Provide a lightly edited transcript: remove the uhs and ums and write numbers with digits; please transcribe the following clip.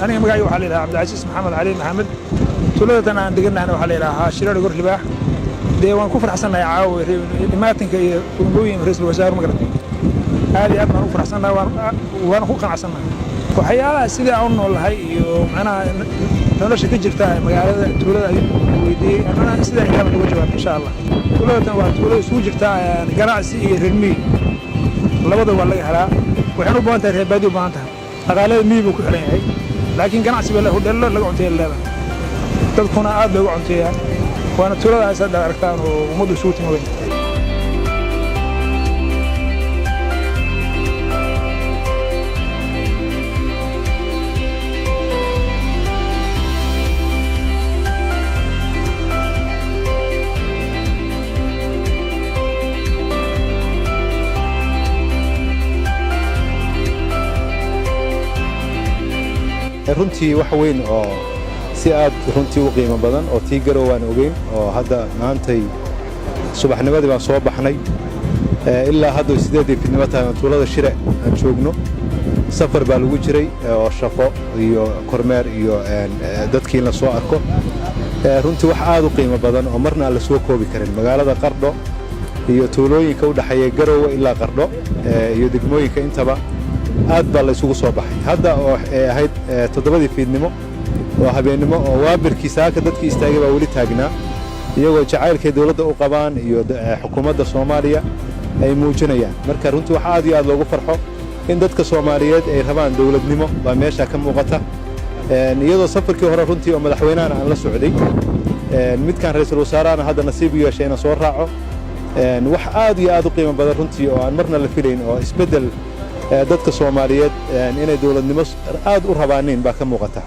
أنا مقاعي وحلي لها عبد العزيز محمد علي محمد تولدت أنا دقنا أنا وحلي لها شرار يقول لباح ديوان كفر حسن لا يعاو لماتن كي ونقوي رئيس الوزراء مقرد هذه أبنا كفر حسن لا وأنا هو كان حسن وحياة سيدي عون والله معنا نلاش كجرتها مقالة تولد ويدي أنا سيدي كامل وجهها إن شاء الله تولد سوجرتها قراصي رمي labada waa laga helaa waxaan u baahan tahay reebaadi u baahan tahay aqaalada miibu ku xiran yahay laakiin ganacsi baa hodheelo laga cunteeyo leedahay dadkuna aad loogu cunteeyaa waana tuuladaas aad aragtaan oo umadu isugu timaadeen runtii wax weyn oo si aad runtii u qiimo badan oo tii garow waan ogeyn oo hadda maantay subaxnimadii baan soo baxnay ilaa hadda 8 fiidnimo tahay tuulada Shire aan joogno safar baa lagu jiray oo shaqo iyo kormeer iyo dadkii la soo arko runtii wax aad u qiimo badan oo marna la soo koobi karin magaalada Qardho iyo tuulooyinka u dhaxeeya garow ilaa Qardho iyo degmooyinka intaba aad baa la isugu soo baxay hadda oo ahayd 7 fiidnimo oo habeenimo oo waabirkiisa ka dadkii istaagay baa wali taagnaa iyagoo jacaylka dawladda u qabaan iyo xukuumadda Soomaaliya ay muujinayaan marka runtii wax aad iyo aad loogu farxo in dadka Soomaaliyeed ay rabaan dawladnimo baa meesha ka muuqata iyadoo safarkii hore runtii oo madaxweynaha aan la socday midkan ra'iisul wasaaraha hadda nasiib u yeeshay inuu soo raaco wax aad iyo aad u qiimo badan runtii oo aan marna la filayn oo isbedel dadka Soomaaliyeed inay dawladnimo aad u rabaanin baa ka muuqata